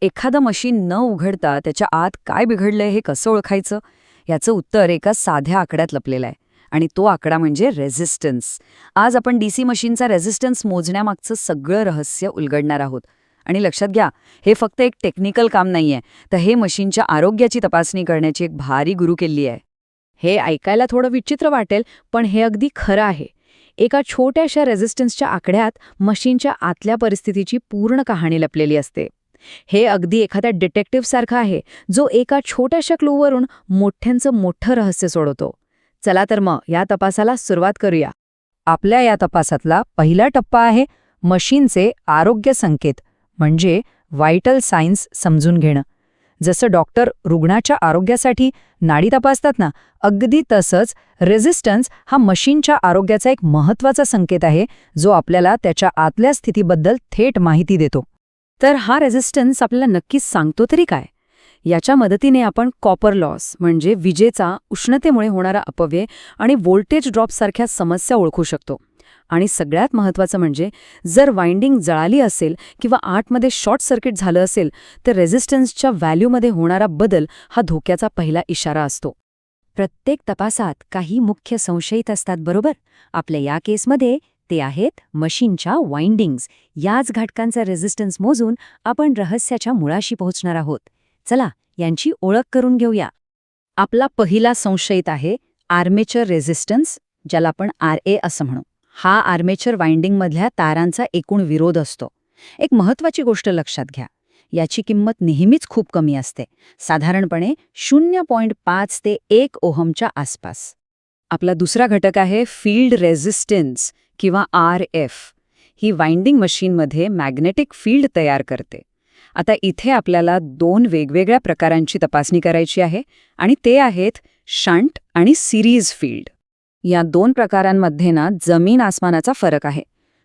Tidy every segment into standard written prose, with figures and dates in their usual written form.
एखादं मशीन न उघडता त्याच्या आत काय बिघडलंय हे कसं ओळखायचं? याचं उत्तर एका साध्या आकड्यात लपलेलं आहे. आणि तो आकडा म्हणजे रेझिस्टन्स. आज आपण डीसी मशीनचा रेझिस्टन्स मोजण्यामागचं सगळं रहस्य उलगडणार आहोत. आणि लक्षात घ्या, हे फक्त एक टेक्निकल काम नाहीये, तर हे मशीनच्या आरोग्याची तपासणी करण्याची एक भारी गुरुकिल्ली आहे. हे ऐकायला थोडं विचित्र वाटेल, पण हे अगदी खरं आहे. एका छोट्याशा रेझिस्टन्सच्या आकड्यात मशीनच्या आतल्या परिस्थितीची पूर्ण कहाणी लपलेली असते. हे अगदी एखाद्या डिटेक्टिव्हसारखं आहे, जो एका छोट्याशा क्लूवरून मोठ्यांचं मोठं रहस्य सोडवतो. चला तर मग या तपासाला सुरुवात करूया. आपल्या या तपासातला पहिला टप्पा आहे मशीनचे आरोग्य संकेत, म्हणजे व्हायटल सायन्स समजून घेणं. जसं डॉक्टर रुग्णाच्या आरोग्यासाठी नाडी तपासतात ना, अगदी तसंच रेझिस्टन्स हा मशीनच्या आरोग्याचा एक महत्त्वाचा संकेत आहे, जो आपल्याला त्याच्या आतल्या स्थितीबद्दल थेट माहिती देतो. तर हा रेझिस्टन्स आपल्याला नक्कीच सांगतो तरी काय? याच्या मदतीने आपण कॉपर लॉस म्हणजे विजेचा उष्णतेमुळे होणारा अपव्यय आणि व्होल्टेज ड्रॉपसारख्या समस्या ओळखू शकतो. आणि सगळ्यात महत्त्वाचं म्हणजे जर वाइंडिंग जळाली असेल किंवा आतमध्ये शॉर्ट सर्किट झालं असेल तर रेझिस्टन्सच्या व्हॅल्यूमध्ये होणारा बदल हा धोक्याचा पहिला इशारा असतो. प्रत्येक तपासात काही मुख्य संशयित असतात, बरोबर? आपल्या या केसमध्ये ते आहेत मशीनच्या वाइंडिंग्स. याच घटकांचा रेझिस्टन्स मोजून आपण रहस्याच्या मुळाशी पोहोचणार आहोत. चला यांची ओळख करून घेऊया. आपला पहिला संशयित आहे आर्मेचर रेझिस्टन्स, ज्याला आपण RA असं म्हणू. हा आर्मेचर वाइंडिंगमधल्या तारांचा एकूण विरोध असतो. एक महत्त्वाची गोष्ट लक्षात घ्या, याची किंमत नेहमीच खूप कमी असते, साधारणपणे 0.5 ते 1 ओहमच्या आसपास. आपला दुसरा घटक आहे फील्ड रेझिस्टन्स किंवा RF. ही वाइंडिंग मशीनमध्ये मॅग्नेटिक फील्ड तयार करते. आता इथे आपल्याला 2 वेगवेगळ्या प्रकारांची तपासणी करायची आहे, आणि ते आहेत शंट आणि सिरीज फील्ड. या 2 प्रकारांमध्ये ना जमीन आसमानाचा फरक आहे.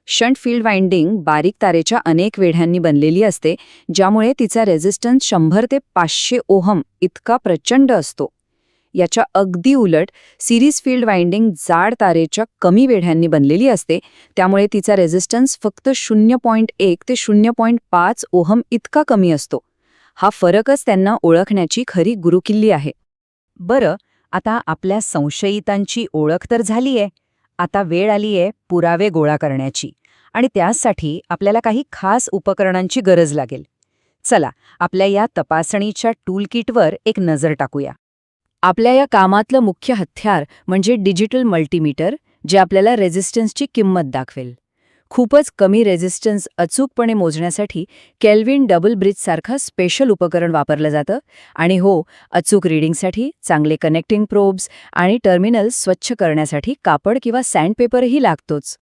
शंट फील्ड वाइंडिंग बारीक तारेच्या अनेक वेढ्यांनी बनलेली असते, ज्यामुळे तिचा रेझिस्टन्स 100 ते 500 ओहम इतका प्रचंड असतो. याच्या अगदी उलट सिरीज फील्ड वाइंडिंग जाड तारेच्या कमी वेढ्यांनी बनलेली असते, त्यामुळे तिचा रेझिस्टन्स फक्त 0.1 ते 0.5 ओहम इतका कमी असतो. हा फरकच त्यांना ओळखण्याची खरी गुरुकिल्ली आहे. बरं, आता आपल्या संशयितांची ओळख तर झालीये. आता वेळ आलीये पुरावे गोळा करण्याची, आणि त्यासाठी आपल्याला काही खास उपकरणांची गरज लागेल. चला आपल्या या तपासणीच्या टूलकिटवर एक नजर टाकूया. आपल्या या कामातलं मुख्य हत्यार म्हणजे डिजिटल मल्टीमीटर, जे आपल्याला रेझिस्टन्सची किंमत दाखवेल. खूपच कमी रेझिस्टन्स अचूकपणे मोजण्यासाठी केल्विन डबल ब्रिजसारखं स्पेशल उपकरण वापरलं जातं. आणि हो, अचूक रीडिंगसाठी चांगले कनेक्टिंग प्रोब्स आणि टर्मिनल्स स्वच्छ करण्यासाठी कापड किंवा सँडपेपरही लागतोच.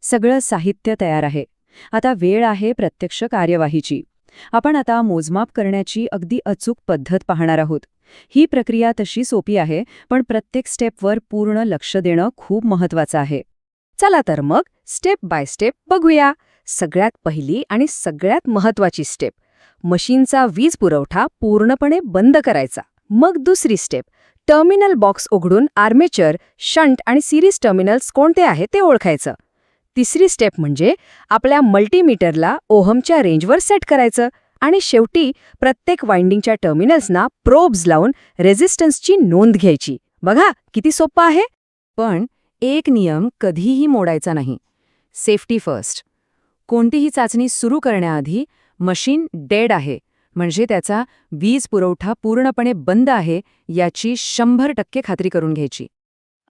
सगळं साहित्य तयार आहे. आता वेळ आहे प्रत्यक्ष कार्यवाहीची. आपण आता मोजमाप करण्याची अगदी अचूक पद्धत पाहणार आहोत. ही प्रक्रिया तशी सोपी आहे, पण प्रत्येक स्टेपवर पूर्ण लक्ष देणं खूप महत्त्वाचं आहे. चला तर मग स्टेप बाय स्टेप बघूया. सगळ्यात पहिली आणि सगळ्यात महत्त्वाची स्टेप, मशीनचा वीज पुरवठा पूर्णपणे बंद करायचा. मग दुसरी स्टेप, टर्मिनल बॉक्स उघडून आर्मेचर, शंट आणि सिरीज टर्मिनल्स कोणते आहेत ते ओळखायचं. तिसरी स्टेप म्हणजे आपल्या मल्टीमीटरला ओहमच्या रेंजवर सेट करायचं. आणि शेवटी प्रत्येक वाइंडिंगच्या टर्मिनल्सना प्रोब्स लावून रेझिस्टन्सची नोंद घ्यायची. बघा किती सोपं आहे. पण एक नियम कधीही मोडायचा नाही. Safety first. कोणतीही चाचणी सुरू करण्याआधी मशीन डेड आहे, म्हणजे त्याचा वीज पुरवठा पूर्णपणे बंद आहे, याची 100% खात्री करून घ्यायची.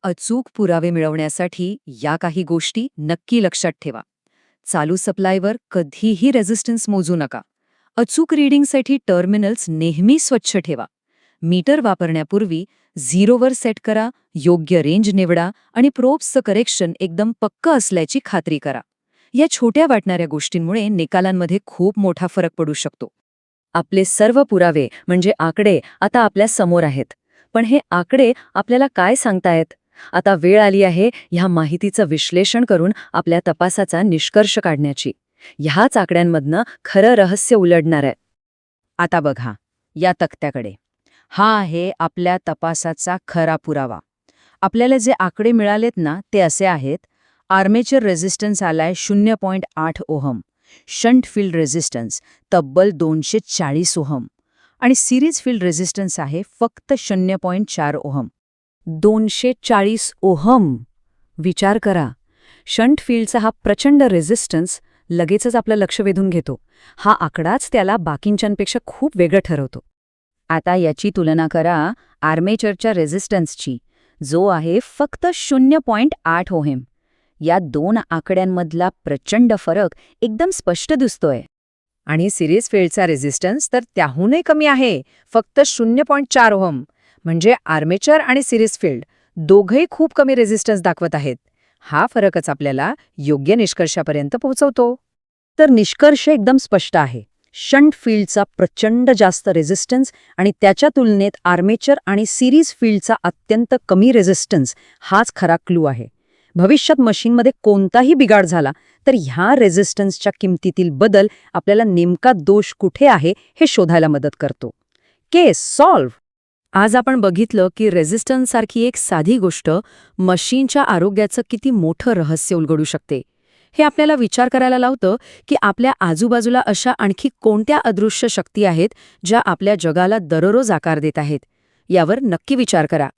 अचूक पुरावे मिळवण्यासाठी या काही गोष्टी नक्की लक्षात ठेवा. चालू सप्लायवर कधीही रेझिस्टन्स मोजू नका. अचूक रीडिंगसाठी टर्मिनल्स नेहमी स्वच्छ ठेवा. मीटर वापरण्यापूर्वी 0वर सेट करा, योग्य रेंज निवडा आणि प्रोब्सचं करेक्शन एकदम पक्कं असल्याची खात्री करा. या छोट्या वाटणाऱ्या गोष्टींमुळे निकालांमध्ये खूप मोठा फरक पडू शकतो. आपले सर्व पुरावे म्हणजे आकडे आता आपल्या समोर आहेत. पण हे आकडे आपल्याला काय सांगतायत? आता वेळ आली आहे ह्या माहितीचं विश्लेषण करून आपल्या तपासाचा निष्कर्ष काढण्याची. ह्याच आकड्यांमधनं खरं रहस्य उलगडणार आहे. आता बघा या तक्त्याकडे. हा आहे आपल्या तपासाचा खरा पुरावा. आपल्याला जे आकडे मिळालेत ना, ते असे आहेत. आर्मेचर रेझिस्टन्स आलाय 0.8 ओहम, शंट फील्ड रेझिस्टन्स तब्बल 240 ओहम आणि सिरीज फील्ड रेझिस्टन्स आहे फक्त 0.4 ओहम. 240 ओहम. विचार करा, शंट फील्डचा हा प्रचंड रेझिस्टन्स लगेचच आपलं लक्ष वेधून घेतो. हा आकडाच त्याला बाकींच्यांपेक्षा खूप वेगळं ठरवतो. आता याची तुलना करा आर्मेचरच्या रेझिस्टन्सची, जो आहे फक्त 0.8 ओहम. या दोन आकड्यांमधला प्रचंड फरक एकदम स्पष्ट दिसतोय. आणि सिरीज फील्डचा रेझिस्टन्स तर त्याहूनही कमी आहे, फक्त 0.4 ओहम. म्हणजे आर्मेचर आणि सिरीज फील्ड दोघंही खूप कमी रेझिस्टन्स दाखवत आहेत. हा फरकच आपल्याला योग्य निष्कर्षापर्यंत पोहोचवतो. तर निष्कर्ष एकदम स्पष्ट आहे. शंट फील्डचा प्रचंड जास्त रेझिस्टन्स आणि त्याच्या तुलनेत आर्मेचर आणि सिरीज फील्डचा अत्यंत कमी रेझिस्टन्स हाच खरा क्लू आहे. भविष्यात मशीनमध्ये कोणताही बिघाड झाला तर ह्या रेझिस्टन्सच्या किमतीतील बदल आपल्याला नेमका दोष कुठे आहे हे शोधायला मदत करतो. केस सॉल्व्ह. आज आपण बघितलं की रेझिस्टन्ससारखी एक साधी गोष्ट मशीनच्या आरोग्याचं किती मोठं रहस्य उलगडू शकते. हे आपल्याला विचार करायला लावतं की आपल्या आजूबाजूला अशा आणखी कोणत्या अदृश्य शक्ती आहेत ज्या आपल्या जगाला दररोज आकार देत आहेत. यावर नक्की विचार करा.